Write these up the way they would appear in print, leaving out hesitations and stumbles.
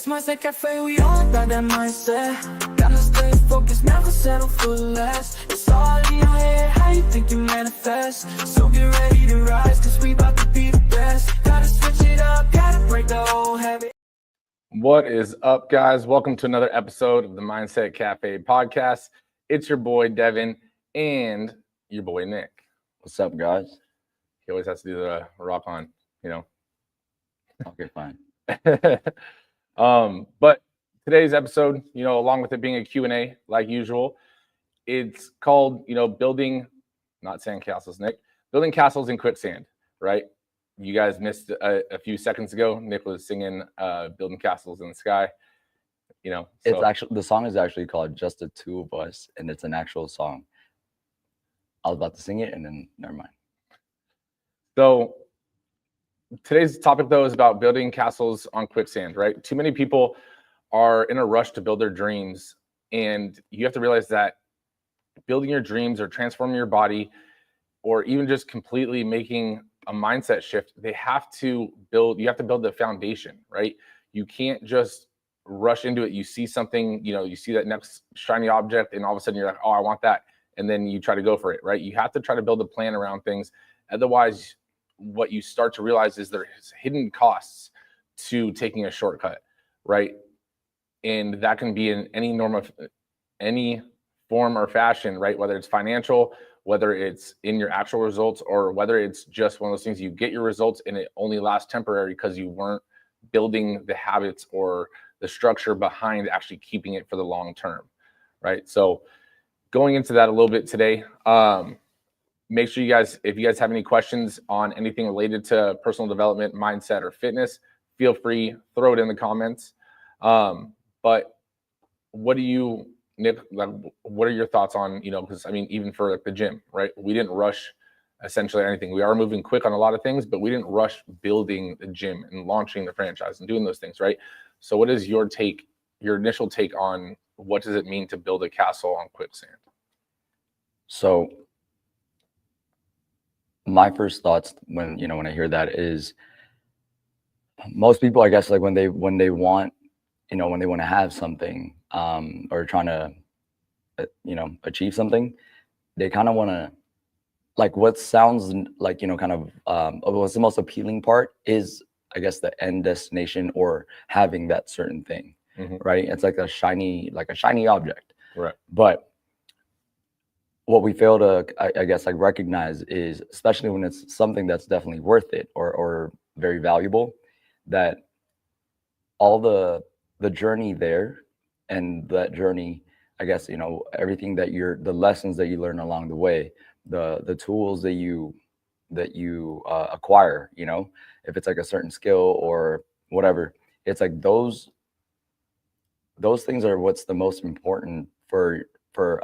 mindset cafe, we all got that mindset. Gotta stay focused, never settle for less. It's all in your head, how you think you manifest. So get ready to rise, cause we about to be the best. Gotta switch it up, gotta break the old habit. What is up, guys? Welcome to another episode of the Mindset Cafe podcast. It's your boy Devin and your boy Nick. What's up, guys? He always has to do the rock on, Okay, fine. But today's episode, along with it being a Q&A like usual, it's called, building, not sandcastles, Nick, building castles in quicksand, right? You guys missed a few seconds ago. Nick was singing Building Castles in the Sky. It's actually, the song is actually called Just the Two of Us, and it's an actual song. I was about to sing it, and then never mind. So today's topic, though, is about building castles on quicksand, right? Too many people are in a rush to build their dreams, and you have to realize that building your dreams or transforming your body or even just completely making a mindset shift, you have to build the foundation, right? You can't just rush into it. You see something, you see that next shiny object, and all of a sudden you're like, oh, I want that. And then you try to go for it, right? You have to try to build a plan around things. Otherwise, what you start to realize is there's hidden costs to taking a shortcut, right? And that can be in any form or fashion, right? Whether it's financial, whether it's in your actual results, or whether it's just one of those things you get your results and it only lasts temporary because you weren't building the habits or the structure behind actually keeping it for the long term, right? So going into that a little bit today, make sure you guys, if you guys have any questions on anything related to personal development, mindset, or fitness, feel free, throw it in the comments. But what do you, Nick, like, what are your thoughts on, because I mean, even for like the gym, right? We didn't rush essentially anything. We are moving quick on a lot of things, but we didn't rush building the gym and launching the franchise and doing those things, right? So what is your initial take on what does it mean to build a castle on quicksand? So my first thoughts when I hear that is most people, I guess, like when they want, when they want to have something or trying to, achieve something, they kind of want to, like, what sounds like, kind of what's the most appealing part is, I guess, the end destination or having that certain thing, right? It's like a shiny object, right? But what we fail to, I guess, like recognize is, especially when it's something that's definitely worth it or very valuable, that all the journey there and that journey, I guess, everything that the lessons that you learn along the way, the tools that you acquire, if it's like a certain skill or whatever, it's like those things are what's the most important for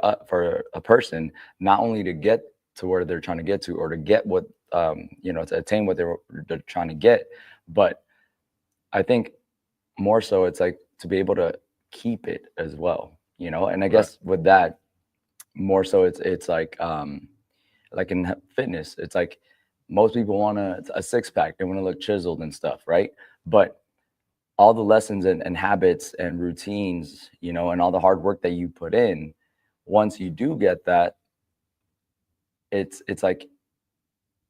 a person, not only to get to where they're trying to get to or to get what to attain what they're trying to get, but I think more so it's like to be able to keep it as well, and I guess with that more so it's like in fitness, it's like most people want a six-pack, they want to look chiseled and stuff, right? But all the lessons and habits and routines, and all the hard work that you put in, once you do get that, it's like,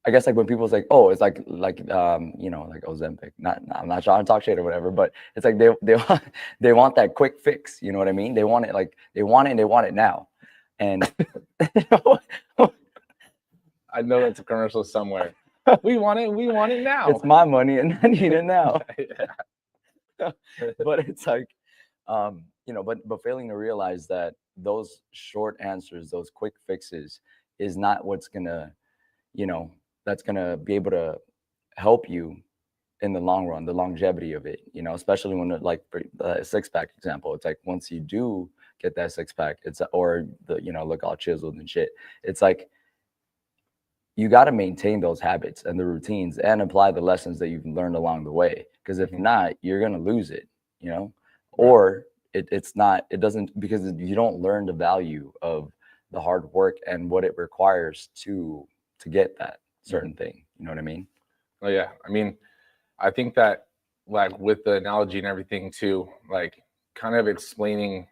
I guess, like when people's like, oh, it's like like Ozempic. I'm not trying to talk shit or whatever, but it's like they want that quick fix. You know what I mean? They want it and they want it now. And I know that's a commercial somewhere. We want it now. It's my money and I need it now. But it's like, but failing to realize that those short answers, those quick fixes is not what's gonna, that's gonna be able to help you in the long run, the longevity of it, especially when like for the six-pack example, it's like once you do get that six-pack, it's or the look all chiseled and shit, it's like you got to maintain those habits and the routines and apply the lessons that you've learned along the way, because if not, you're gonna lose it, or it doesn't, because you don't learn the value of the hard work and what it requires to get that certain thing. You know what I mean? Oh yeah. I mean, I think that like with the analogy and everything too, like kind of explaining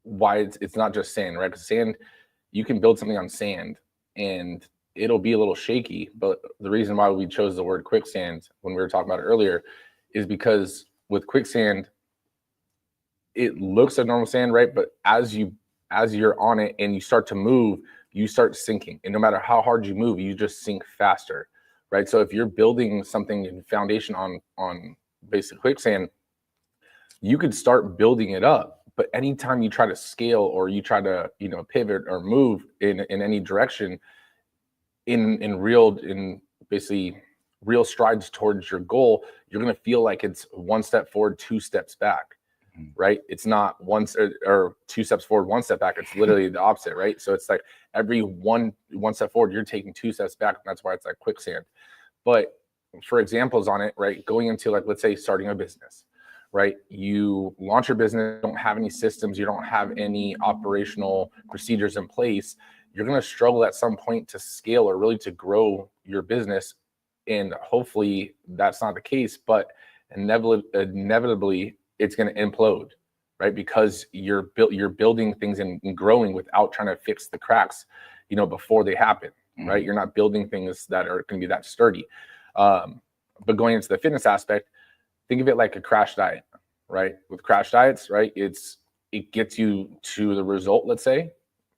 why it's not just sand, right? Because sand, you can build something on sand and it'll be a little shaky. But the reason why we chose the word quicksand when we were talking about it earlier is because with quicksand, it looks like normal sand, right? But as you're on it and you start to move, you start sinking. And no matter how hard you move, you just sink faster, right? So if you're building something in foundation on basic quicksand, you could start building it up. But anytime you try to scale or you try to, pivot or move in any direction in basically real strides towards your goal, you're going to feel like it's one step forward, two steps back, right? It's not once or two steps forward, one step back. It's literally the opposite, right? So it's like every one step forward, you're taking two steps back. And that's why it's like quicksand. But for examples on it, right, going into like, let's say starting a business, right? You launch your business, don't have any systems, you don't have any operational procedures in place. You're going to struggle at some point to scale or really to grow your business. And hopefully that's not the case, but inevitably it's going to implode, right? Because you're building things and growing without trying to fix the cracks, before they happen, right? You're not building things that are going to be that sturdy. But going into the fitness aspect, think of it like a crash diet, right? With crash diets, right? It gets you to the result, let's say,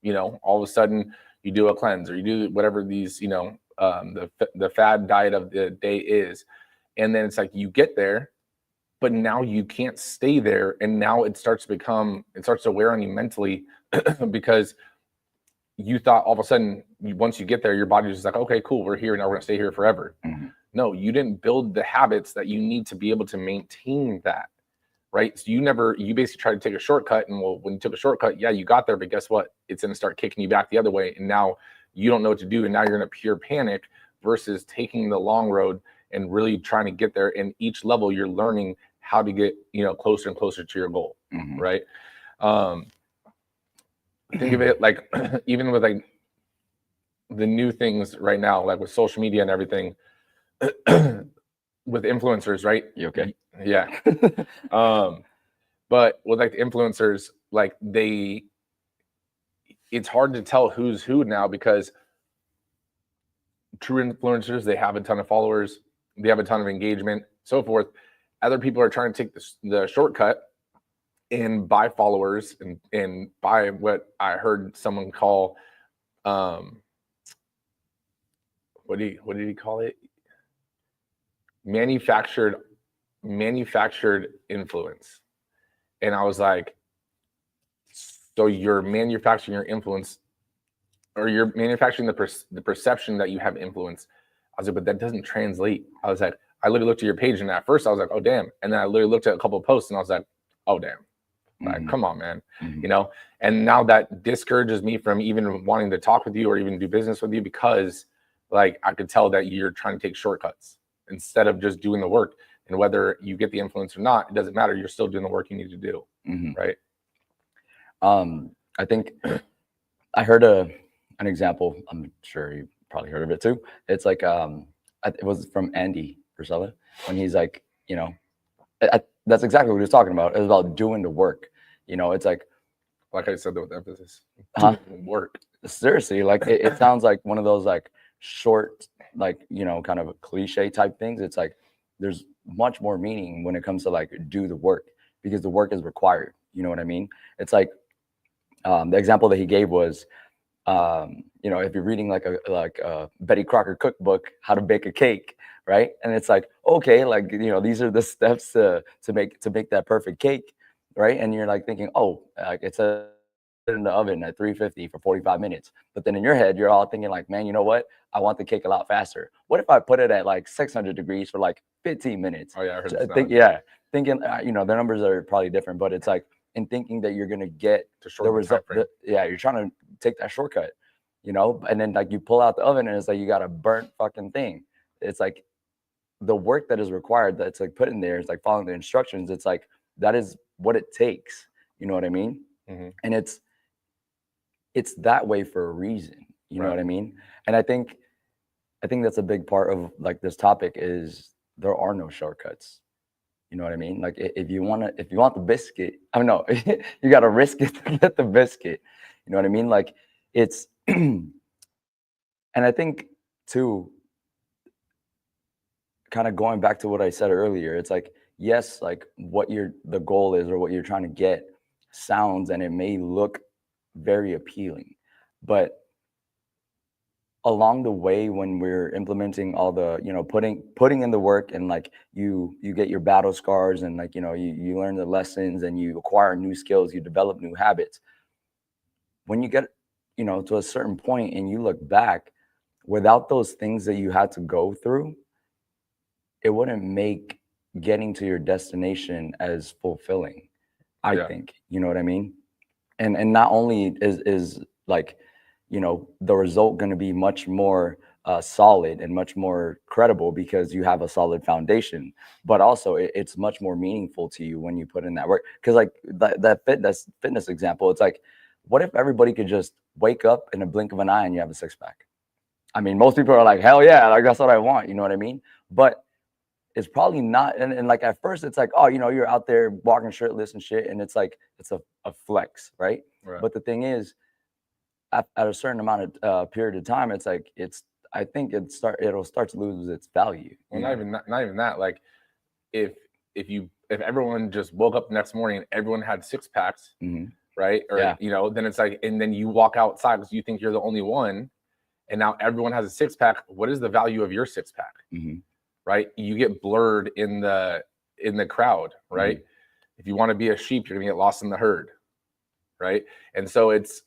all of a sudden you do a cleanse or you do whatever these, the fad diet of the day is. And then it's like you get there, but now you can't stay there. And now it starts to wear on you mentally because you thought all of a sudden, once you get there, your body's just like, okay, cool, we're here. Now we're gonna stay here forever. No, you didn't build the habits that you need to be able to maintain that, right? So you basically tried to take a shortcut, and when you took a shortcut, yeah, you got there, but guess what? It's gonna start kicking you back the other way, and now you don't know what to do, and now you're in a pure panic versus taking the long road and really trying to get there. And each level, you're learning how to get closer and closer to your goal, right? Think of it like even with like the new things right now, like with social media and everything. With influencers, right? You okay? Yeah. But with like the influencers, like it's hard to tell who's who now because true influencers, they have a ton of followers, they have a ton of engagement, so forth. Other people are trying to take the shortcut and buy followers and buy what I heard someone call what did he call it? Manufactured influence. And I was like, so you're manufacturing your influence, or you're manufacturing the perception that you have influence. I was like, but that doesn't translate. I was like, I literally looked at your page, and at first I was like, oh damn. And then I literally looked at a couple of posts and I was like, oh damn. Like, come on, man. And now that discourages me from even wanting to talk with you or even do business with you, because like I could tell that you're trying to take shortcuts instead of just doing the work. And whether you get the influence or not, it doesn't matter. You're still doing the work you need to do. Right. I think I heard an example. I'm sure you probably heard of it too. It's like, it was from Andy Priscilla when he's like, that's exactly what he was talking about. It was about doing the work. It's like I said that with emphasis. Work. Seriously, like it sounds like one of those like short, like, kind of a cliche type things. It's like there's much more meaning when it comes to like do the work, because the work is required. You know what I mean? It's like the example that he gave was, if you're reading like a Betty Crocker cookbook, how to bake a cake, right? And it's like, okay, like, these are the steps to make that perfect cake, right? And you're like thinking, oh, it's in the oven at 350 for 45 minutes. But then in your head, you're all thinking like, man, you know what? I want the cake a lot faster. What if I put it at like 600 degrees for like 15 minutes? Oh yeah, I heard thinking, the numbers are probably different, but it's like in thinking that you're going to get the result. You're trying to take that shortcut, and then like you pull out the oven and it's like, you got a burnt fucking thing. It's like the work that is required that's like put in there is like following the instructions. It's like, that is what it takes. You know what I mean? And it's that way for a reason. You know what I mean? And I think that's a big part of like this topic is there are no shortcuts. You know what I mean? Like if you want the biscuit, I don't know, you got to risk it to get the biscuit. You know what I mean? Like it's, and I think too, kind of going back to what I said earlier, it's like, yes, like what the goal is or what you're trying to get sounds, and it may look very appealing, but along the way, when we're implementing all the, putting in the work, and like you get your battle scars, and like, you learn the lessons, and you acquire new skills, you develop new habits. When you get, to a certain point and you look back, without those things that you had to go through, it wouldn't make getting to your destination as fulfilling, I think. You know what I mean? And not only is like, the result going to be much more solid and much more credible because you have a solid foundation, but also it's much more meaningful to you when you put in that work. Because like that fitness example, it's like, what if everybody could just wake up in a blink of an eye and you have a six-pack? I mean, most people are like, hell yeah, like that's what I want. You know what I mean? But it's probably not. And like at first it's like, oh, you're out there walking shirtless and shit, and it's like it's a flex, right? But the thing is, at a certain amount of period of time, it's like I think it'll start to lose its value. Well, not even that. Like if everyone just woke up the next morning and everyone had six packs, right? Or then it's like, and then you walk outside because you think you're the only one, and now everyone has a six pack. What is the value of your six pack? Right? You get blurred in the crowd, right? If you want to be a sheep, you're gonna get lost in the herd, right? And so it's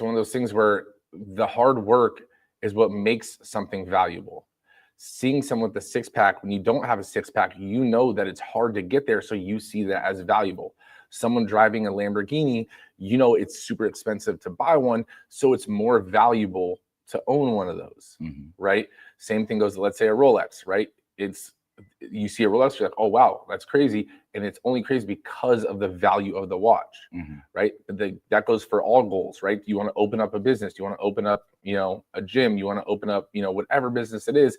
one of those things where the hard work is what makes something valuable. Seeing someone with a six pack, when you don't have a six pack, you know that it's hard to get there, so you see that as valuable. Someone driving a Lamborghini, it's super expensive to buy one, so it's more valuable to own one of those, right? Same thing goes to, let's say, a Rolex, right? You see a Rolex, you're like, oh wow, that's crazy, and it's only crazy because of the value of the watch, right? That goes for all goals, right? You want to open up a business, you want to open up, a gym, you want to open up, whatever business it is.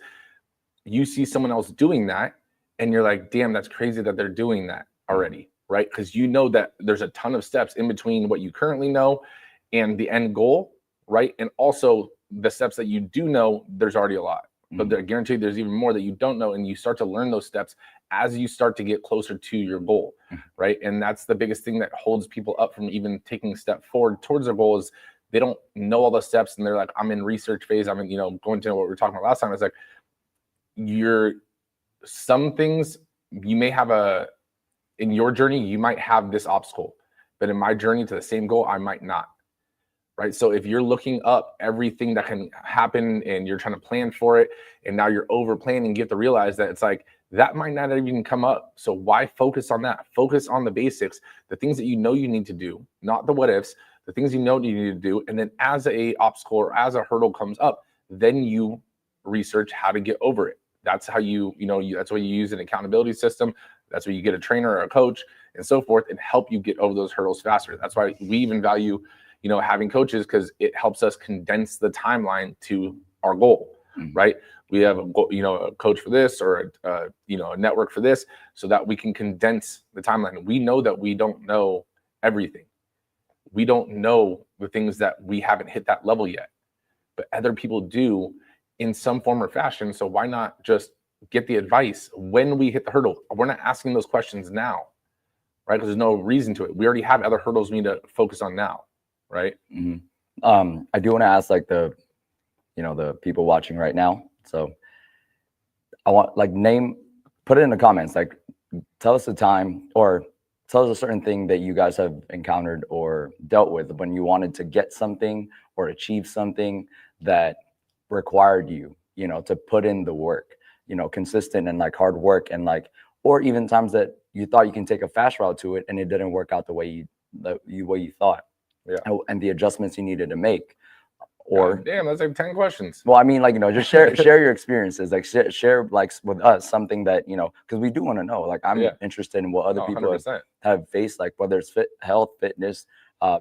You see someone else doing that, and you're like, damn, that's crazy that they're doing that already, right? Because you know that there's a ton of steps in between what you currently know and the end goal, right? And also the steps that you do know, there's already a lot. But I guarantee there's even more that you don't know, and you start to learn those steps as you start to get closer to your goal, right? And that's the biggest thing that holds people up from even taking a step forward towards their goal, is they don't know all the steps, and they're like, I'm in research phase, I'm in, going to what we were talking about last time. It's like, some things you may have in your journey, you might have this obstacle, but in my journey to the same goal, I might not. Right. So if you're looking up everything that can happen and you're trying to plan for it, and now you're over planning, you have to realize that it's like, that might not even come up. So why focus on that? Focus on the basics, the things that you need to do, not the what ifs, the things you need to do. And then as a obstacle or as a hurdle comes up, then you research how to get over it. That's how that's why you use an accountability system. That's where you get a trainer or a coach and so forth, and help you get over those hurdles faster. That's why we even value having coaches, because it helps us condense the timeline to our goal, right? We have a coach for this, or a network for this, so that we can condense the timeline. We know that we don't know everything. We don't know the things that we haven't hit that level yet, but other people do in some form or fashion. So why not just get the advice when we hit the hurdle? We're not asking those questions now, right? Because there's no reason to it. We already have other hurdles we need to focus on now. Right. I do want to ask, like, the people watching right now. So I want, like, put it in the comments, like, tell us a time, or tell us a certain thing that you guys have encountered or dealt with when you wanted to get something or achieve something that required you, to put in the work, consistent and like hard work, and like, or even times that you thought you can take a fast route to it and it didn't work out the way you thought. And the adjustments you needed to make. Or damn, that's like 10 questions. Well, I mean, like, just share your experiences, like share like with us something that, because we do want to know. Like, I'm interested in what other people have faced, like whether it's health, fitness,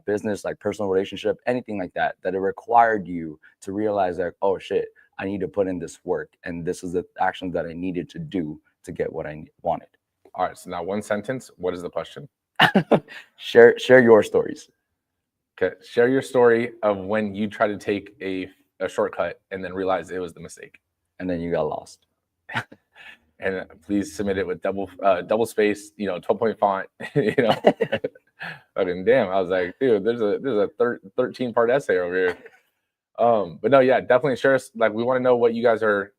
business, like personal relationship, anything like that it required you to realize, like, oh shit, I need to put in this work, and this is the action that I needed to do to get what I wanted. All right. So now one sentence. What is the question? Share your stories. Okay. Share your story of when you tried to take a shortcut and then realized it was the mistake. And then you got lost. And please submit it with double space, 12-point font, Fucking damn. I was like, dude, there's a 13-part essay over here. But no, yeah, definitely share us. Like, we want to know what you guys are,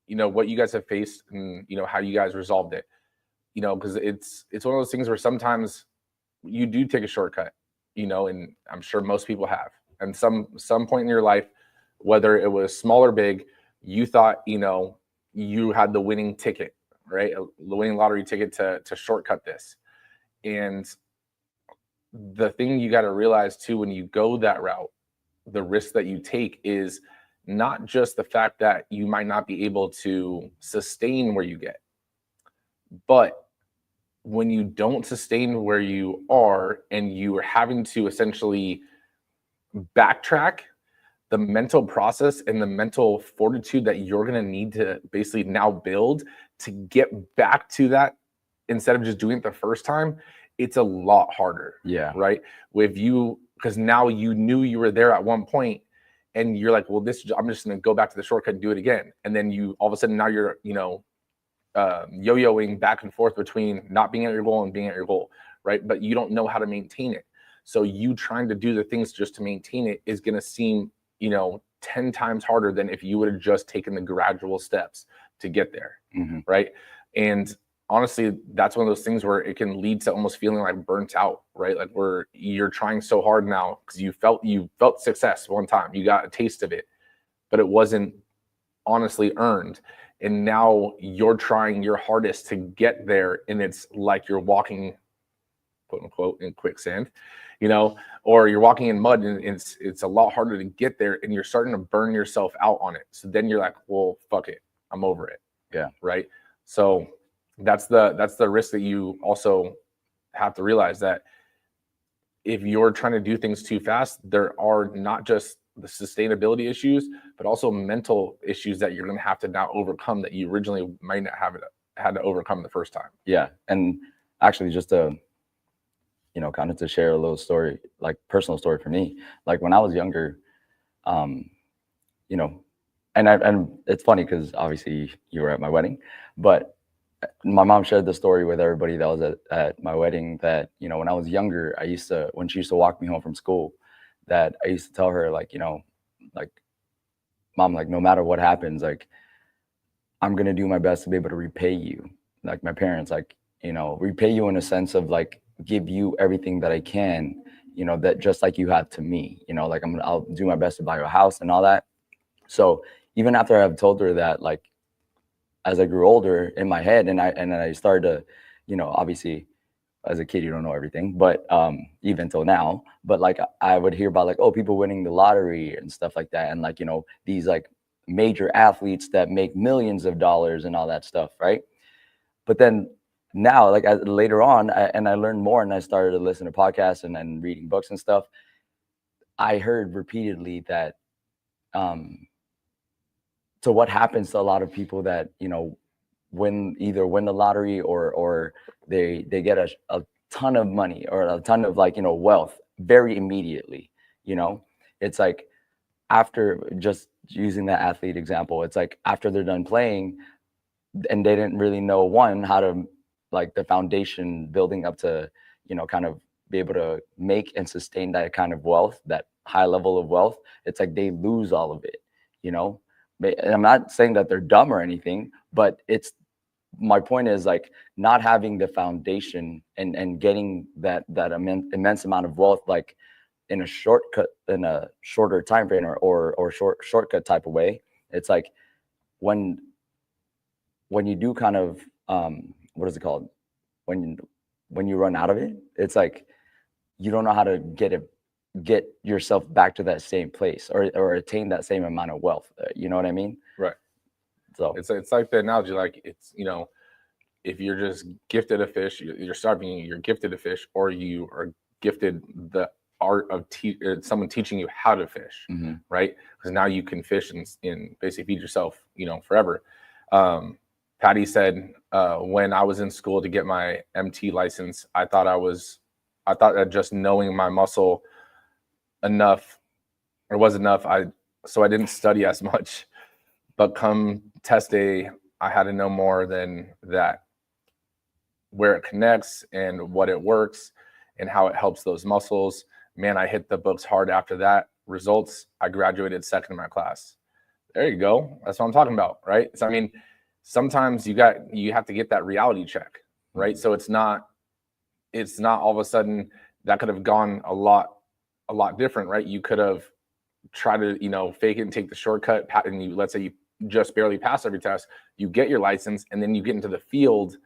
what you guys have faced and, how you guys resolved it, because it's one of those things where sometimes you do take a shortcut, and I'm sure most people have. And some point in your life, whether it was small or big, you thought, you had the winning ticket, right? The winning lottery ticket to shortcut this. And the thing you got to realize too, when you go that route, the risk that you take is not just the fact that you might not be able to sustain where you get, but when you don't sustain where you are and you are having to essentially backtrack, the mental process and the mental fortitude that you're going to need to basically now build to get back to that instead of just doing it the first time, it's a lot harder. Yeah. Right. Because now you knew you were there at one point and you're like, well, I'm just going to go back to the shortcut and do it again. And then you all of a sudden now you're, yo-yoing back and forth between not being at your goal and being at your goal. Right. But you don't know how to maintain it. So you trying to do the things just to maintain it is going to seem 10 times harder than if you would have just taken the gradual steps to get there. Mm-hmm. Right. And honestly, that's one of those things where it can lead to almost feeling like burnt out, right? Like where you're trying so hard now because you felt success one time, you got a taste of it, but it wasn't honestly earned. And now you're trying your hardest to get there. And it's like you're walking, quote unquote, in quicksand, or you're walking in mud and it's a lot harder to get there and you're starting to burn yourself out on it. So then you're like, well, fuck it. I'm over it. Yeah. Right. So that's the risk that you also have to realize, that if you're trying to do things too fast, there are not just the sustainability issues, but also mental issues that you're going to have to now overcome that you originally might not have had to overcome the first time. Yeah. And actually just to, kind of to share a little story, like personal story for me, like when I was younger, and it's funny because obviously you were at my wedding, but my mom shared the story with everybody that was at my wedding that, when I was younger, when she used to walk me home from school, that I used to tell her like, Mom, like no matter what happens, like I'm going to do my best to be able to repay you. Like my parents, like, repay you in a sense of like, give you everything that I can, that just like you have to me, like I'll do my best to buy you a house and all that. So even after I've told her that, like, as I grew older in my head and I started to, obviously as a kid, you don't know everything, but even till now, but like I would hear about like, oh, people winning the lottery and stuff like that. And like, these like major athletes that make millions of dollars and all that stuff. Right. But then now, like later on, I learned more and I started to listen to podcasts and reading books and stuff. I heard repeatedly that, so what happens to a lot of people that, win the lottery or they get a ton of money or a ton of like, wealth very immediately, it's like after, just using that athlete example, it's like after they're done playing and they didn't really know how to like the foundation building up to, kind of be able to make and sustain that kind of wealth, that high level of wealth. It's like they lose all of it, And I'm not saying that they're dumb or anything, but my point is like not having the foundation and getting that immense amount of wealth, like in a shorter time frame or shortcut type of way. It's like when you do kind of, what is it called? When you run out of it, it's like, you don't know how to get yourself back to that same place or attain that same amount of wealth. You know what I mean? Right. So it's like the analogy, like it's, if you're just gifted a fish, you're starving, you're gifted a fish, or you are gifted the art of someone teaching you how to fish, right? Because now you can fish and basically feed yourself, forever. Patty said, when I was in school to get my MT license, I thought that just knowing my muscle enough was enough. So I didn't study as much, but come test day, I had to know more than that, where it connects and what it works and how it helps those muscles. Man, I hit the books hard after that. Results, I graduated second in my class. There you go. That's what I'm talking about, right? So I mean, sometimes you have to get that reality check, right? So it's not all of a sudden that could have gone a lot different, right? You could have tried to, fake it and take the shortcut, and let's say you just barely pass every test, you get your license, and then you get into the field,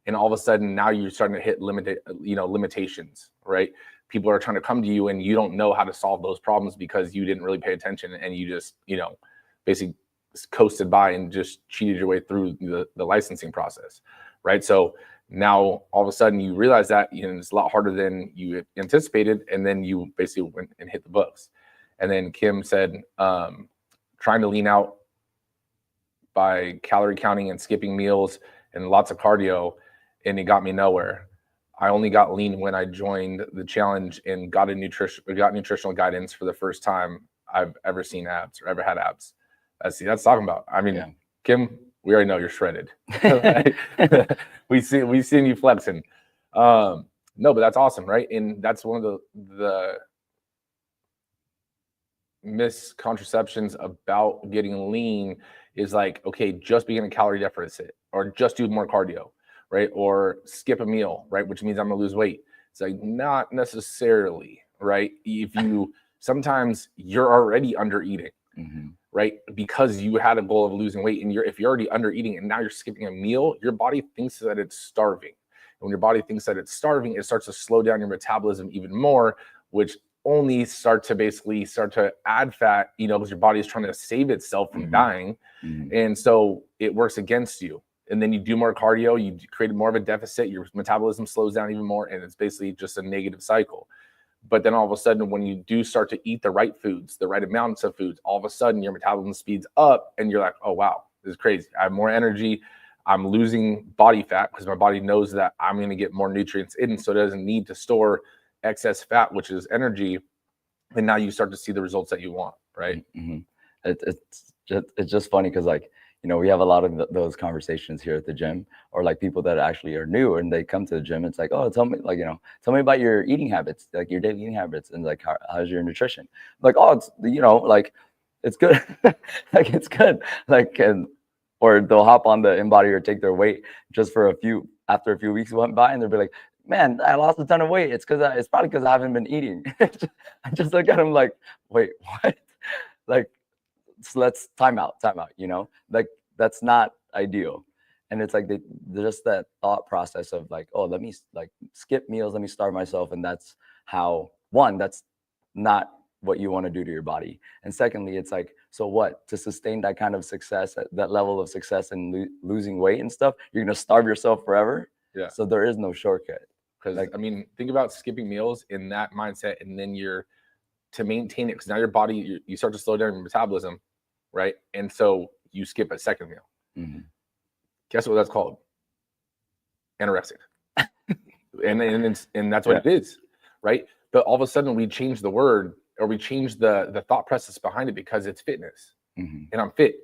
and all of a sudden now you're starting to hit limitations, right? People are trying to come to you and you don't know how to solve those problems because you didn't really pay attention, and you just, basically coasted by and just cheated your way through the licensing process, right? So now all of a sudden you realize that it's a lot harder than you anticipated, and then you basically went and hit the books. And then Kim said, trying to lean out by calorie counting and skipping meals and lots of cardio, and it got me nowhere. I only got lean when I joined the challenge and got nutritional guidance for the first time I've ever seen abs or ever had abs. That's talking about. I mean, yeah. Kim, we already know you're shredded. We've seen you flexing. No, but that's awesome, right? And that's one of the misconceptions about getting lean is like, okay, just be in a calorie deficit or just do more cardio, right? Or skip a meal, right? Which means I'm gonna lose weight. It's like, not necessarily, right? Sometimes you're already under eating, right? Because you had a goal of losing weight, and if you're already under eating and now you're skipping a meal, your body thinks that it's starving. And when your body thinks that it's starving, it starts to slow down your metabolism even more, which only start to add fat, because your body is trying to save itself from dying. And so it works against you. And then you do more cardio, you create more of a deficit, your metabolism slows down even more, and it's basically just a negative cycle. But then all of a sudden, when you do start to eat the right foods, the right amounts of foods, all of a sudden your metabolism speeds up, and you're like, oh, wow, this is crazy. I have more energy. I'm losing body fat because my body knows that I'm going to get more nutrients in, so it doesn't need to store excess fat, which is energy. And now you start to see the results that you want, right? It's just funny because, like, we have a lot of those conversations here at the gym, or like people that actually are new and they come to the gym. It's like, oh, tell me about your eating habits, like your daily eating habits, and like how's your nutrition? Like, oh, it's like it's good, like it's good, like, or they'll hop on the InBody or take their weight just after a few weeks went by, and they'll be like, man, I lost a ton of weight. It's probably because I haven't been eating. I just look at them like, wait, what? Like, so let's time out, like that's not ideal. And it's like just that thought process of like, oh, let me like skip meals, let me starve myself. And that's how, one, that's not what you want to do to your body. And secondly, it's like, so what, to sustain that kind of success, that level of success and losing weight and stuff, you're going to starve yourself forever. Yeah. So there is no shortcut. Because like, I mean, think about skipping meals in that mindset, and then to maintain it, because now your body, you start to slow down your metabolism, right? And so you skip a second meal. Guess what that's called? Anorexic. and that's what it is, right? But all of a sudden we change the word, or we change the thought process behind it because it's fitness. And I'm fit.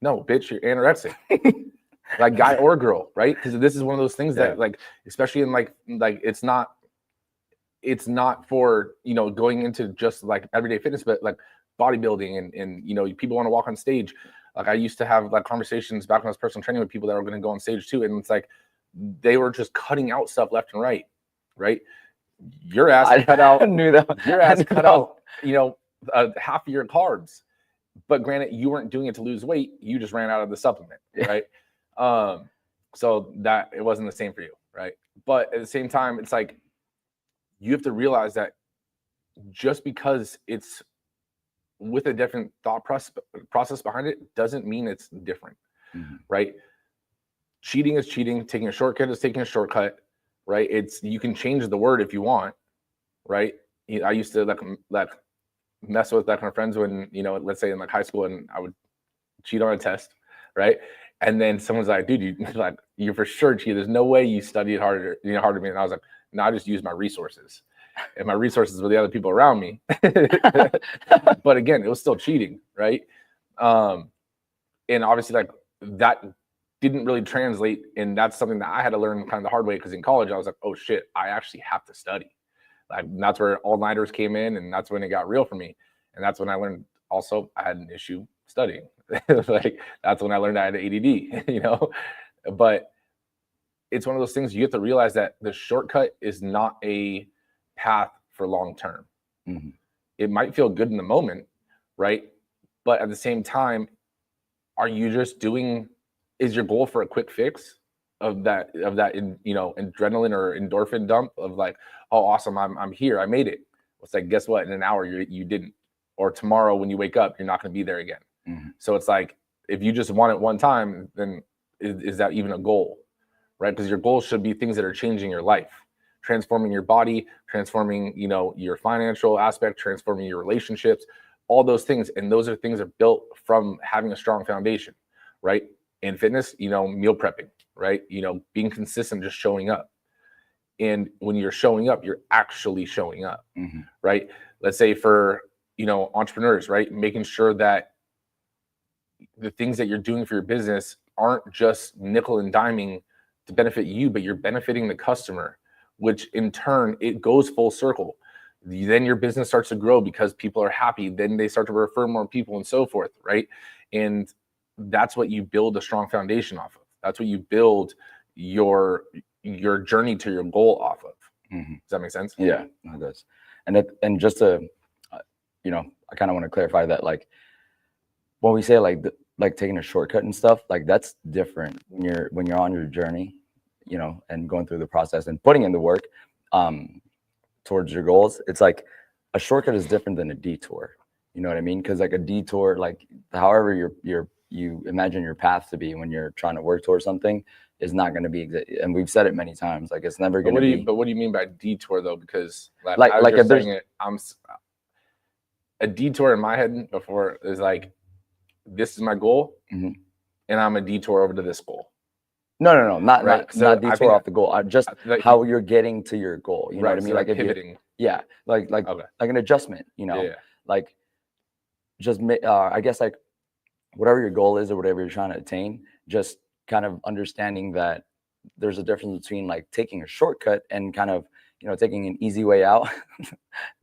No, bitch, you're anorexic. Like guy or girl, right? Because this is one of those things that, like, especially in like it's not for going into just like everyday fitness, but like bodybuilding and people want to walk on stage. Like I used to have like conversations back when I was personal training with people that were going to go on stage too, and it's like they were just cutting out stuff left and right. Your ass cut out. I knew that. Your ass cut out. Half of your carbs. But granted, you weren't doing it to lose weight. You just ran out of the supplement, right? So that it wasn't the same for you, right? But at the same time, it's like you have to realize that just because it's with a different thought process behind it doesn't mean it's different, right? Cheating is cheating. Taking a shortcut is taking a shortcut, right? You can change the word if you want, right? I used to like mess with like my friends when, let's say in like high school, and I would cheat on a test, right? And then someone's like, dude, you for sure cheated. There's no way you studied harder than me. And I was like, no, I just used my resources. And my resources were the other people around me. But again, it was still cheating, right? And obviously like that didn't really translate. And that's something that I had to learn kind of the hard way, because in college I was like, oh shit, I actually have to study. Like that's where all-nighters came in, and that's when it got real for me. And that's when I learned also I had an issue studying. Like that's when I learned I had ADD, But it's one of those things you have to realize that the shortcut is not a path for long term. Mm-hmm. It might feel good in the moment, right? But at the same time, are you just is your goal for a quick fix of that adrenaline or endorphin dump of like, oh awesome, I'm here, I made it. It's like, guess what? In an hour you didn't. Or tomorrow when you wake up, you're not going to be there again. Mm-hmm. So it's like, if you just want it one time, then is that even a goal, right? Because your goals should be things that are changing your life, transforming your body, transforming, your financial aspect, transforming your relationships, all those things. And those are things that are built from having a strong foundation, right? In fitness, meal prepping, right? Being consistent, just showing up. And when you're showing up, you're actually showing up, mm-hmm. right? Let's say for, entrepreneurs, right? Making sure that the things that you're doing for your business aren't just nickel and diming to benefit you, but you're benefiting the customer, which in turn, it goes full circle. Then your business starts to grow because people are happy. Then they start to refer more people and so forth, right? And that's what you build a strong foundation off of. That's what you build your journey to your goal off of. Mm-hmm. Does that make sense? Yeah, it does. And just to, I kind of want to clarify that, like, when we say like taking a shortcut and stuff, like that's different when you're on your journey, and going through the process and putting in the work towards your goals. It's like a shortcut is different than a detour. You know what I mean? Because like a detour, like however you imagine your path to be when you're trying to work towards something is not going to be and we've said it many times, like it's never going to be. But what do you mean by detour though? Because like if there's a detour in my head before is like, this is my goal, mm-hmm. and I'm a detour over to this goal. No, not detour off the goal. Just like, how you're getting to your goal. You know what I mean? So like pivoting. Like an adjustment. Like just I guess like whatever your goal is or whatever you're trying to attain, just kind of understanding that there's a difference between like taking a shortcut and kind of taking an easy way out.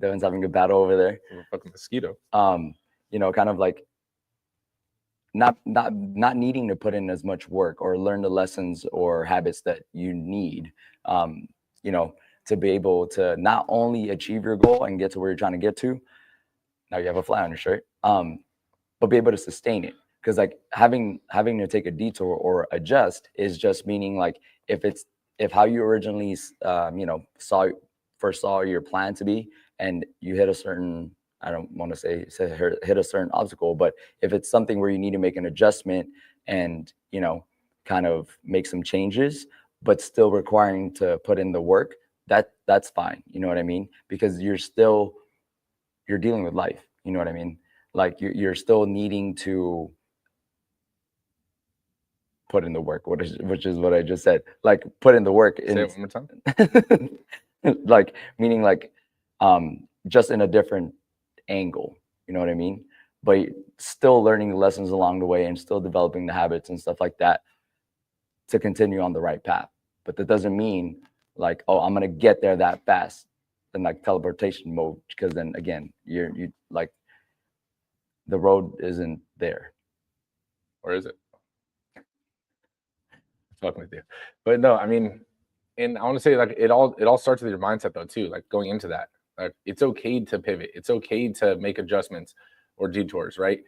Devan's having a battle over there. Fucking mosquito. Kind of like not needing to put in as much work or learn the lessons or habits that you need, to be able to not only achieve your goal and get to where you're trying to get to. Now you have a fly on your shirt, but be able to sustain it. Because like having to take a detour or adjust is just meaning like if how you originally first saw your plan to be, and you hit a certain, I don't want to say hit a certain obstacle, but if it's something where you need to make an adjustment and, kind of make some changes, but still requiring to put in the work, that's fine. You know what I mean? Because you're dealing with life. You know what I mean? Like you're still needing to put in the work, which is what I just said. Like put in the work. Say it one more time. Like meaning like just in a different angle, you know what I mean? But still learning the lessons along the way and still developing the habits and stuff like that to continue on the right path. But that doesn't mean like, oh, I'm gonna get there that fast in like teleportation mode, because then again, you like the road isn't there. Or is it? Fucking with you. But no, I mean, and I want to say like it all starts with your mindset though too. Like going into that, like it's okay to pivot. It's okay to make adjustments or detours, right?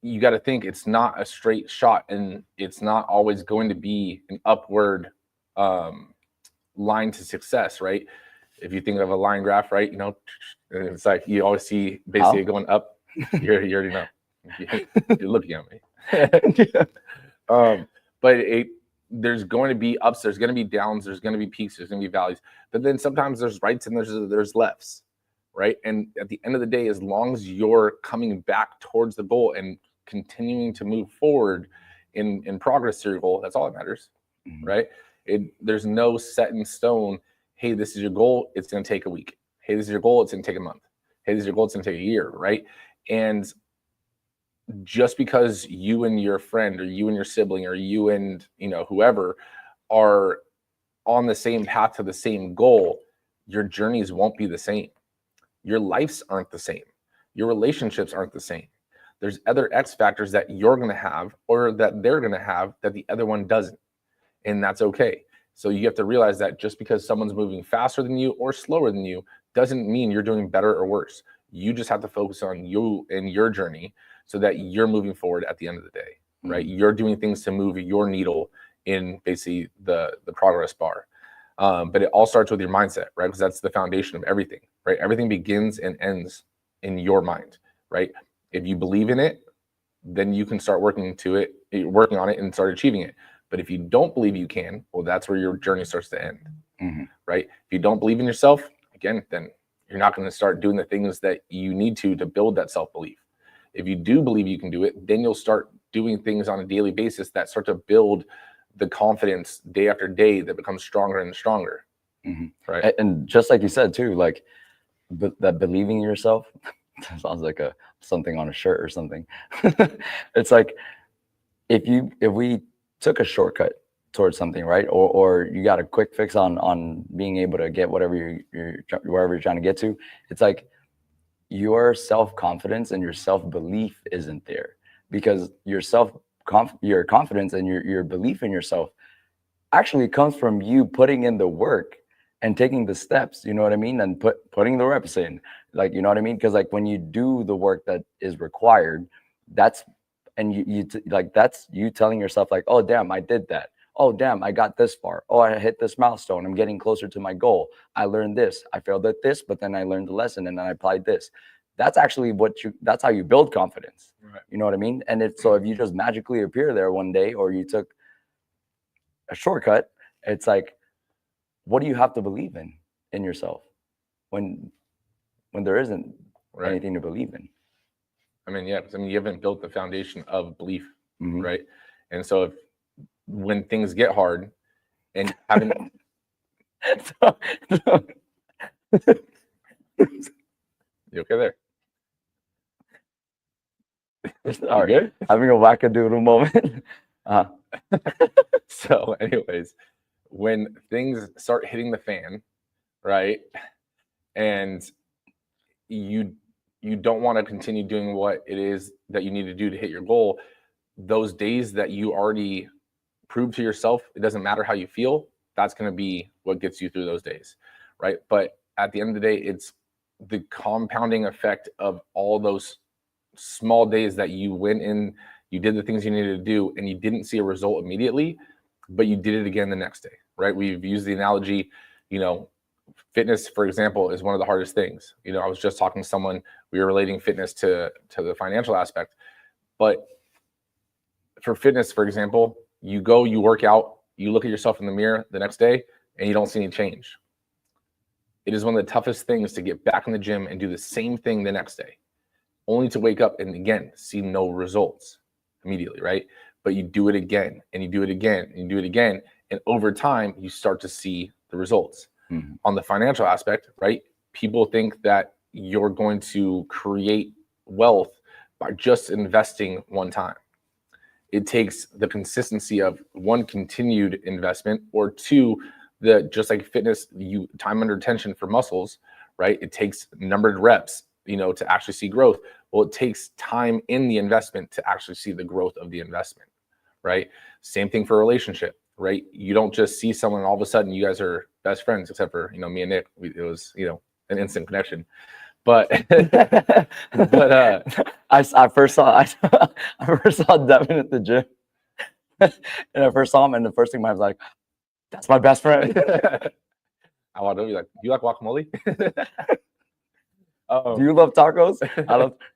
You got to think it's not a straight shot, and it's not always going to be an upward line to success, right? If you think of a line graph, right, it's like you always see basically going up. You already know. You're looking at me. But there's going to be ups, there's going to be downs, there's going to be peaks, there's going to be valleys, but then sometimes there's rights and there's lefts, right? And at the end of the day, as long as you're coming back towards the goal and continuing to move forward in progress to your goal, that's all that matters, right? There's no set in stone, hey, this is your goal, it's going to take a week. Hey, this is your goal, it's going to take a month. Hey, this is your goal, it's going to take a year, right? And just because you and your friend or you and your sibling or you and whoever are on the same path to the same goal, your journeys won't be the same. Your lives aren't the same. Your relationships aren't the same. There's other X factors that you're going to have or that they're going to have that the other one doesn't. And that's okay. So you have to realize that just because someone's moving faster than you or slower than you doesn't mean you're doing better or worse. You just have to focus on you and your journey so that you're moving forward at the end of the day, right? You're doing things to move your needle in basically the progress bar. But it all starts with your mindset, right? Because that's the foundation of everything, right? Everything begins and ends in your mind, right? If you believe in it, then you can start working on it and start achieving it. But if you don't believe you can, well, that's where your journey starts to end, right? If you don't believe in yourself, again, then you're not going to start doing the things that you need to build that self-belief. If you do believe you can do it, then you'll start doing things on a daily basis that start to build the confidence day after day that becomes stronger and stronger. Right. And just like you said too, like that believing in yourself sounds like something on a shirt or something. It's like if we took a shortcut towards something, right? Or you got a quick fix on being able to get whatever wherever you're trying to get to. It's like your self-confidence and your self-belief isn't there, because your confidence and your belief in yourself actually comes from you putting in the work and taking the steps, you know what I mean? And putting the reps in, like, you know what I mean? Because like when you do the work that is required, that's you telling yourself like, oh, damn, I did that. Oh, damn, I got this far. Oh, I hit this milestone. I'm getting closer to my goal. I learned this. I failed at this, but then I learned the lesson and then I applied this. That's actually that's how you build confidence. Right. You know what I mean? And so if you just magically appear there one day, or you took a shortcut, it's like, what do you have to believe in yourself when there isn't anything to believe in? I mean, yeah, because you haven't built the foundation of belief, right? And so when things get hard and you haven't you okay there? All right. Having a wackadoodle moment. So anyways, when things start hitting the fan, right, and you don't want to continue doing what it is that you need to do to hit your goal, those days that you already proved to yourself, it doesn't matter how you feel, that's going to be what gets you through those days, right? But at the end of the day, it's the compounding effect of all those small days that you went in, you did the things you needed to do, and you didn't see a result immediately, but you did it again the next day, right? We've used the analogy, fitness, for example, is one of the hardest things. I was just talking to someone, we were relating fitness to the financial aspect, but for fitness, for example, you go, you work out, you look at yourself in the mirror the next day and you don't see any change. It is one of the toughest things to get back in the gym and do the same thing the next day, only to wake up and again, see no results immediately, right? But you do it again and you do it again and you do it again. And over time, you start to see the results. On the financial aspect, right? People think that you're going to create wealth by just investing one time. It takes the consistency of one, continued investment, or two, just like fitness, time under tension for muscles, right? It takes numbered reps, to actually see growth. Well, it takes time in the investment to actually see the growth of the investment, right? Same thing for a relationship, right? You don't just see someone and all of a sudden you guys are best friends, except for, me and Nick, it was, an instant connection. But I first saw Devan at the gym, and I first saw him, and the first thing I was like, "That's my best friend." I want to be like, "You like guacamole?" Do you love tacos?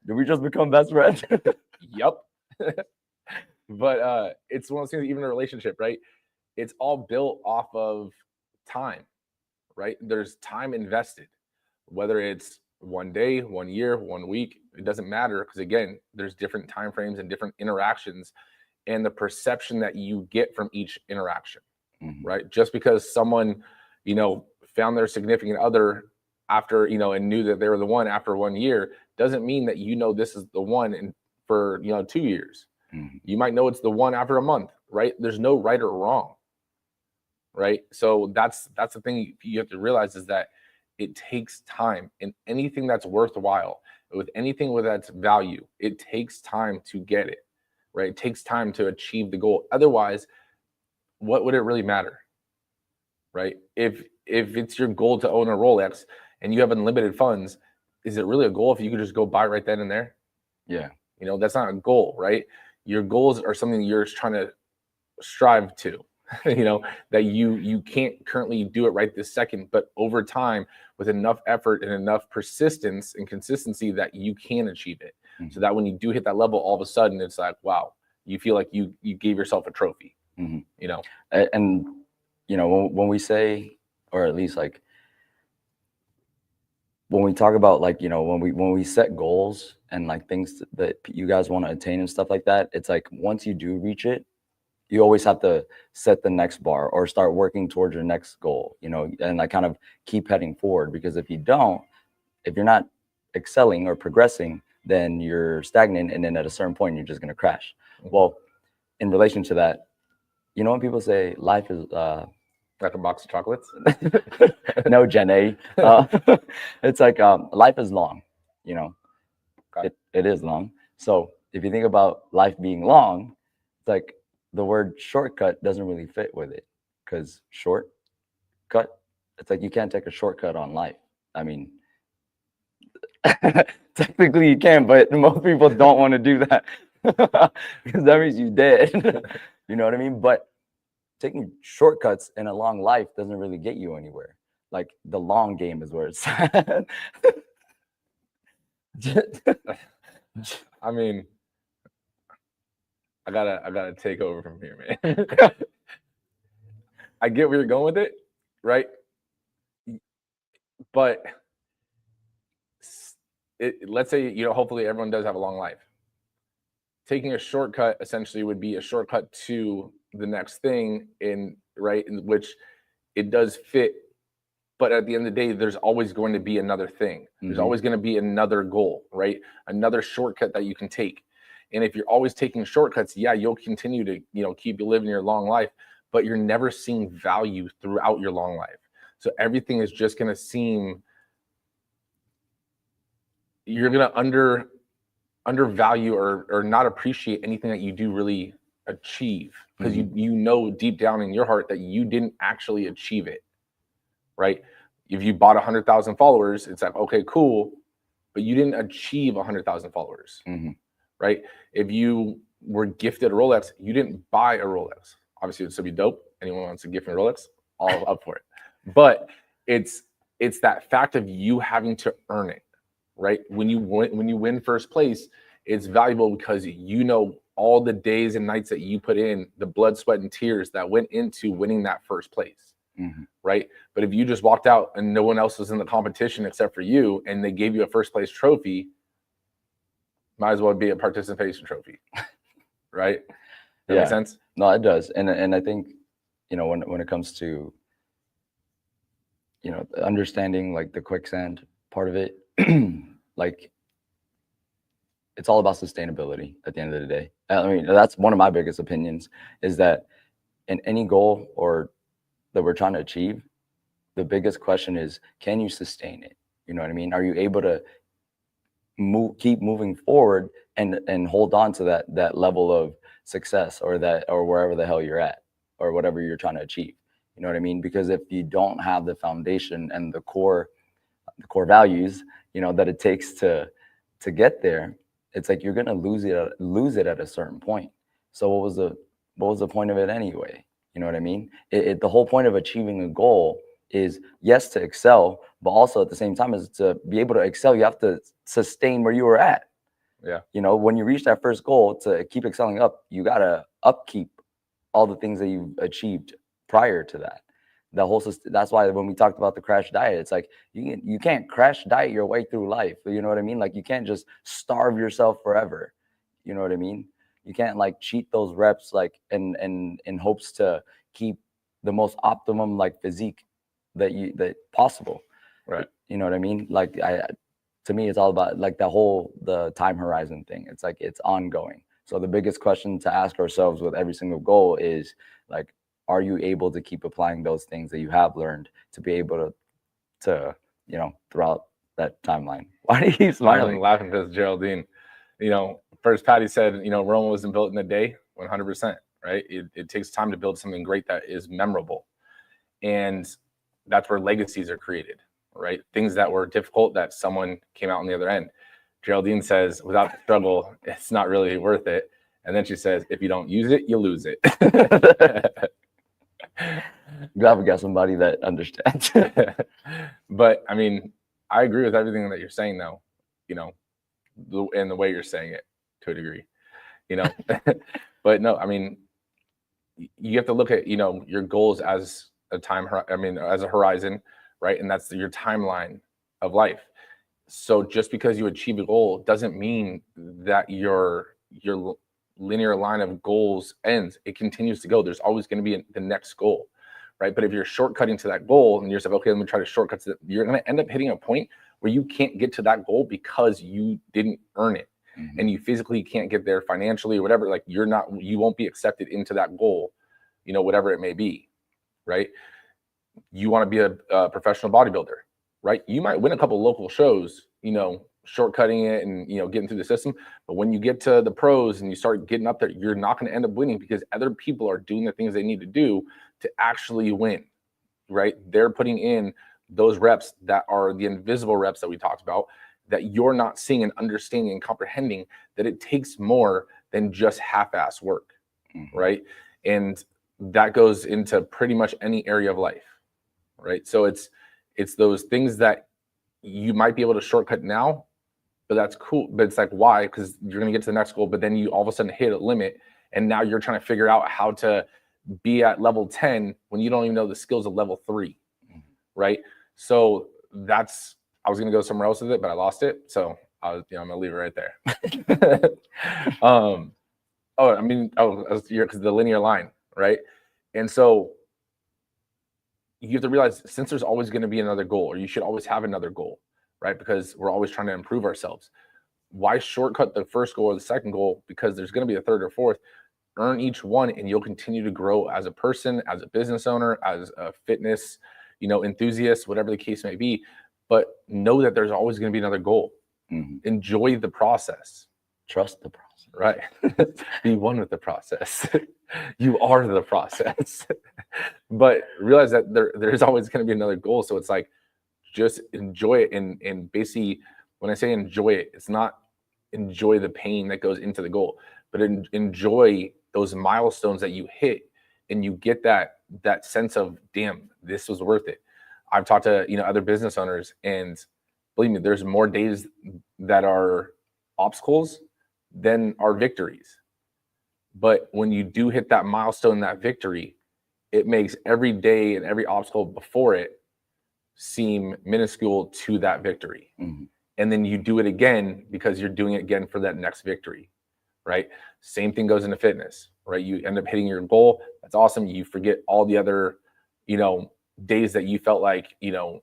Did we just become best friends? Yep. But it's one of those things, even in a relationship, right? it's all built off of time, right? There's time invested, whether it's 1 day, 1 year, 1 week, it doesn't matter, because again, there's different time frames and different interactions and the perception that you get from each interaction, right? Just because someone, found their significant other after, and knew that they were the one after 1 year, doesn't mean that this is the one for 2 years. You might know it's the one after a month, right? There's no right or wrong, right? So that's the thing you have to realize, is that it takes time, and anything that's worthwhile, with anything with that's value, it takes time to get it, right? It takes time to achieve the goal. Otherwise, what would it really matter, right? If it's your goal to own a Rolex and you have unlimited funds, is it really a goal if you could just go buy right then and there? Yeah. That's not a goal, right? Your goals are something you're trying to strive to, that you can't currently do it right this second, but over time, with enough effort and enough persistence and consistency, that you can achieve it. So that when you do hit that level, all of a sudden it's like, wow, you feel like you gave yourself a trophy. And when we say, or at least like when we talk about, like, when we set goals and like things that you guys want to attain and stuff like that, it's like once you do reach it, you always have to set the next bar or start working towards your next goal, and like kind of keep heading forward. Because if you're not excelling or progressing, then you're stagnant, and then at a certain point you're just going to crash. Well, in relation to that, when people say life is like a box of chocolates, no, Gen A, it's like life is long. It is long. So if you think about life being long, it's like the word shortcut doesn't really fit with it, because shortcut, it's like you can't take a shortcut on life. I mean, technically you can, but most people don't want to do that, because that means you're dead. You know what I mean? But taking shortcuts in a long life doesn't really get you anywhere. Like, the long game is where it's at. I mean, I gotta take over from here, man. I get where you're going with it, right? But let's say, hopefully everyone does have a long life. Taking a shortcut essentially would be a shortcut to the next thing, in which it does fit. But at the end of the day, there's always going to be another thing. There's always going to be another goal, right? Another shortcut that you can take. And if you're always taking shortcuts, yeah, you'll continue to, keep living your long life, but you're never seeing value throughout your long life. So everything is just going to seem, you're going to undervalue or not appreciate anything that you do really achieve, because you know deep down in your heart that you didn't actually achieve it, right? If you bought 100,000 followers, it's like, okay, cool, but you didn't achieve 100,000 followers, right? If you were gifted a Rolex, you didn't buy a Rolex. Obviously, it'd still be dope. Anyone wants to gift me a Rolex, all up for it. But it's that fact of you having to earn it, right? When you win first place, it's valuable because all the days and nights that you put in, the blood, sweat, and tears that went into winning that first place, right? But if you just walked out and no one else was in the competition except for you, and they gave you a first place trophy, might as well be a participation trophy, right? That makes sense? No, it does. And I think, when it comes to, understanding like the quicksand part of it, like, it's all about sustainability at the end of the day. I mean, that's one of my biggest opinions, is that in any goal or that we're trying to achieve, the biggest question is, can you sustain it? You know what I mean? Are you able to keep moving forward and hold on to that level of success, or wherever the hell you're at, or whatever you're trying to achieve? You know what I mean? Because if you don't have the foundation and the core values, that it takes to get there, it's like you're gonna lose it at a certain point. So what was the point of it anyway? You know what I mean? The whole point of achieving a goal is, yes, to excel, but also at the same time, is to be able to excel, you have to sustain where you were at. Yeah. When you reach that first goal, to keep excelling up, you gotta upkeep all the things that you've achieved prior to that. The whole system, that's why when we talked about the crash diet, it's like you can't crash diet your way through life. You know what I mean? Like you can't just starve yourself forever. You know what I mean? You can't like cheat those reps like in hopes to keep the most optimum like physique that possible. Right. You know what I mean? Like to me, it's all about like the time horizon thing. It's like it's ongoing. So the biggest question to ask ourselves with every single goal is like, are you able to keep applying those things that you have learned to be able to throughout that timeline? Why do you keep smiling? I'm laughing because Geraldine, first Patty said, Rome wasn't built in a day, 100%, right? It takes time to build something great that is memorable. And that's where legacies are created, right? Things that were difficult that someone came out on the other end. Geraldine says, without the struggle, it's not really worth it. And then she says, if you don't use it, you lose it. Glad we got somebody that understands. But I mean, I agree with everything that you're saying, though, and the way you're saying it to a degree, But no, I mean, you have to look at, your goals as a as a horizon, right? And that's your timeline of life. So just because you achieve a goal doesn't mean that your linear line of goals ends. It continues to go. There's always going to be the next goal, right? But if you're shortcutting to that goal and you're just like, okay, let me try to shortcut to that, you're going to end up hitting a point where you can't get to that goal because you didn't earn it. Mm-hmm. And you physically can't get there financially or whatever. Like you won't be accepted into that goal, whatever it may be, right? You want to be a professional bodybuilder, right? You might win a couple local shows, shortcutting it and getting through the system, but when you get to the pros and you start getting up there, you're not going to end up winning because other people are doing the things they need to do to actually win, right? They're putting in those reps that are the invisible reps that we talked about, that you're not seeing and understanding and comprehending that it takes more than just half-ass work. Mm-hmm. Right? And that goes into pretty much any area of life, right? So it's those things that you might be able to shortcut now, but that's cool. But it's like, why? Because you're going to get to the next goal, but then you all of a sudden hit a limit, and now you're trying to figure out how to be at level 10 when you don't even know the skills of level 3, mm-hmm. right? So I was going to go somewhere else with it, but I lost it. So I'm going to leave it right there. Because the linear line, right? And so you have to realize, since there's always going to be another goal, or you should always have another goal, right? Because we're always trying to improve ourselves. Why shortcut the first goal or the second goal? Because there's going to be a third or fourth. Earn each one, and you'll continue to grow as a person, as a business owner, as a fitness, enthusiast, whatever the case may be. But know that there's always going to be another goal. Mm-hmm. Enjoy the process. Trust the process. Right. Be one with the process. You are the process. But realize that there's always going to be another goal. So it's like, just enjoy it. And basically, when I say enjoy it, it's not enjoy the pain that goes into the goal, but enjoy those milestones that you hit, and you get that sense of, damn, this was worth it. I've talked to other business owners, and believe me, there's more days that are obstacles than are victories. But when you do hit that milestone, that victory, it makes every day and every obstacle before it seem minuscule to that victory. Mm-hmm. And then you do it again because you're doing it again for that next victory, right? Same thing goes into fitness, right? You end up hitting your goal. That's awesome. You forget all the other, days that you felt like,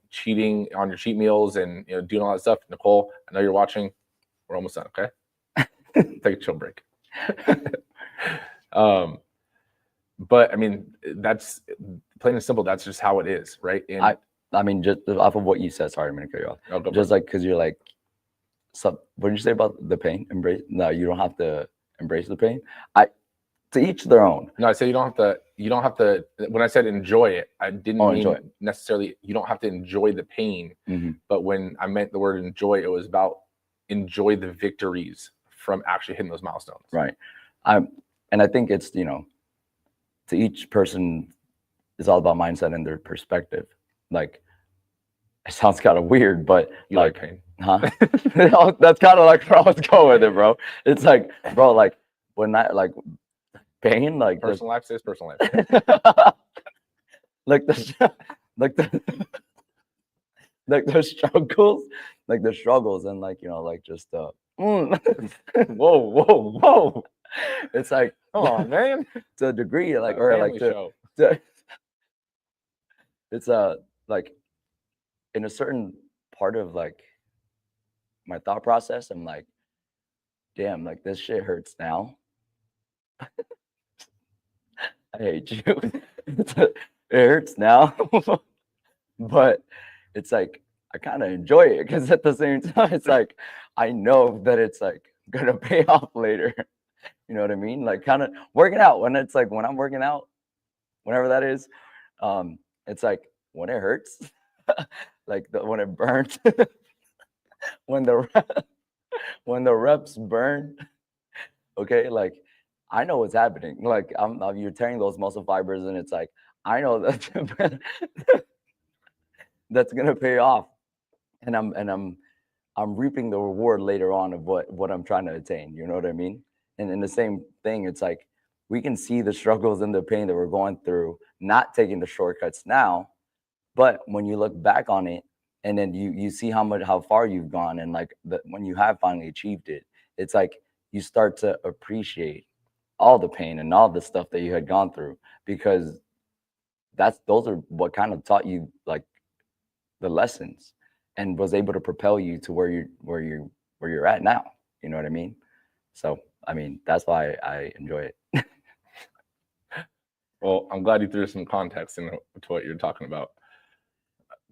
cheating on your cheat meals and, doing all that stuff. Nicole, I know you're watching. We're almost done. Okay. Take a chill break. But I mean, that's plain and simple. That's just how it is. Right. And I mean, just off of what you said, sorry, I'm going to cut you off. Just like, cause you're like, what did you say about the pain? Embrace? No, you don't have to embrace the pain. To each their own. No, I said you don't have to, when I said enjoy it, I didn't mean necessarily, you don't have to enjoy the pain. Mm-hmm. But when I meant the word enjoy, it was about enjoy the victories from actually hitting those milestones. Right. And I think it's, to each person, it's all about mindset and their perspective. Like, it sounds kind of weird, but you like pain. Huh? That's kind of like where I was going with it, bro. It's like, bro, like when I like pain, like personal life stays personal life. like the like the like the struggles, and like, you know, like just Whoa, whoa, whoa! it's like, Come on, man. to a degree, like, A or like family show. it's like in a certain part of like my thought process, I'm like, damn, like this shit hurts now. I hate you. It hurts now. But it's like I kind of enjoy it because at the same time, it's like I know that it's like gonna pay off later. You know what I mean? Like kind of working out, when it's like when I'm working out, whenever that is, it's like when it hurts, like when it burns, when when the reps burn. Okay, like I know what's happening. Like you're tearing those muscle fibers, and it's like I know that that's gonna pay off, and I'm reaping the reward later on of what I'm trying to attain. You know what I mean? And in the same thing, it's like we can see the struggles and the pain that we're going through, not taking the shortcuts now, but when you look back on it, and then you see how far you've gone, and like when you have finally achieved it, it's like you start to appreciate all the pain and all the stuff that you had gone through, because those are what kind of taught you like the lessons, and was able to propel you to where you're at now. You know what I mean? So I mean, that's why I enjoy it. Well, I'm glad you threw some context into what you're talking about.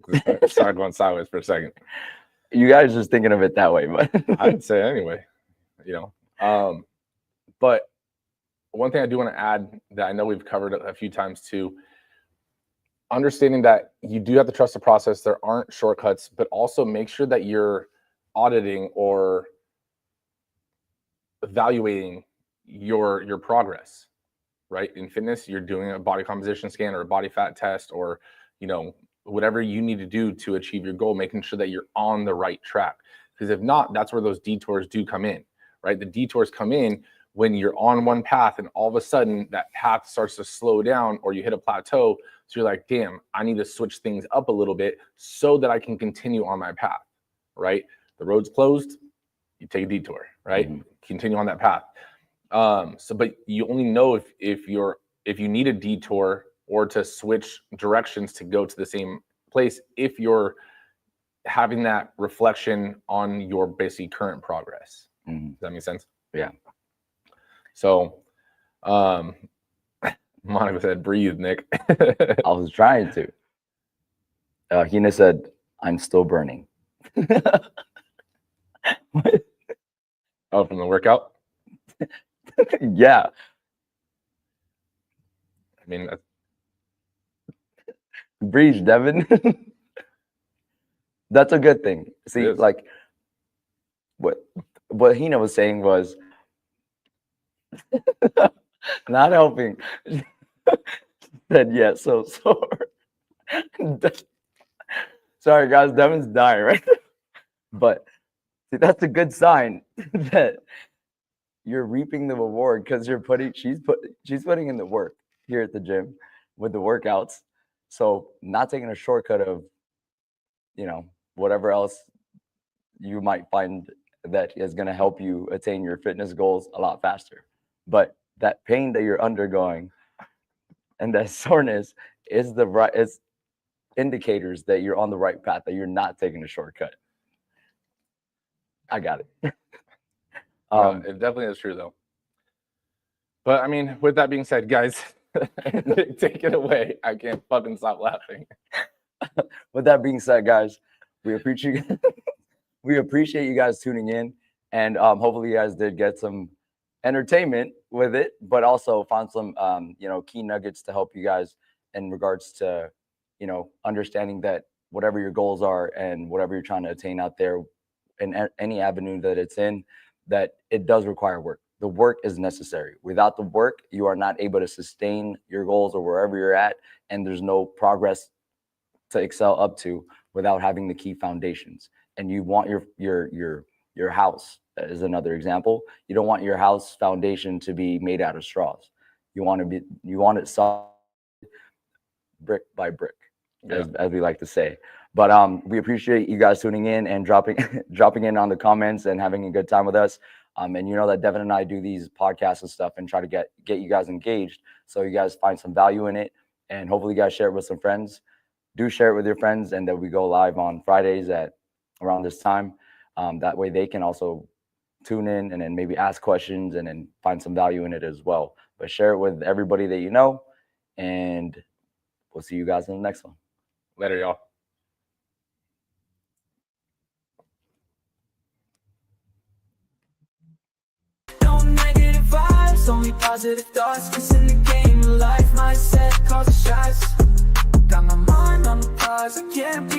It started going sideways for a second. You guys just thinking of it that way, but I'd say anyway, you know. But one thing I do want to add that I know we've covered a few times too, understanding that you do have to trust the process. There aren't shortcuts, but also make sure that you're auditing or evaluating your progress, right? In fitness, you're doing a body composition scan or a body fat test, or, you know, whatever you need to do to achieve your goal, making sure that you're on the right track. Because if not, that's where those detours do come in, right? The detours come in when you're on one path and all of a sudden that path starts to slow down, or you hit a plateau. So you're like, damn, I need to switch things up a little bit so that I can continue on my path, right? The road's closed, you take a detour, right? Mm-hmm. Continue on that path. But you only know if you need a detour or to switch directions to go to the same place if you're having that reflection on your basically current progress. Mm-hmm. Does that make sense? Yeah. So, Monica said, "Breathe, Nick." I was trying to. Hina said, "I'm still burning." Oh, from the workout? Yeah. I mean, breathe, Devin. That's a good thing. See, like what Hina was saying was not helping. Said yeah, so sorry guys, Devin's dying, right? But see, that's a good sign that you're reaping the reward, because she's putting in the work here at the gym with the workouts. So not taking a shortcut of, you know, whatever else you might find that is going to help you attain your fitness goals a lot faster. But that pain that you're undergoing and that soreness is indicators that you're on the right path, that you're not taking a shortcut. I got it. It definitely is true, though. But I mean, with that being said, guys, take it away. I can't fucking stop laughing. With that being said, guys, we appreciate you guys tuning in, and hopefully you guys did get some entertainment with it, but also found some key nuggets to help you guys in regards to, you know, understanding that whatever your goals are and whatever you're trying to attain out there in any avenue that it's in, that it does require work. The work is necessary. Without the work, you are not able to sustain your goals or wherever you're at, and there's no progress to excel up to without having the key foundations. And you want your house, as another example. You don't want your house foundation to be made out of straws. You want it solid brick by brick, Yeah. as we like to say. But we appreciate you guys tuning in and dropping in on the comments and having a good time with us. And you know that Devin and I do these podcasts and stuff and try to get you guys engaged, so you guys find some value in it, and hopefully you guys share it with some friends. Do share it with your friends, and that we go live on Fridays at around this time. That way they can also tune in and then maybe ask questions and then find some value in it as well. But share it with everybody that you know, and we'll see you guys in the next one. Later, y'all. No negative vibes, only positive thoughts. Cause in the game of life, mindset calls the shots. Got my mind on the prize, I can't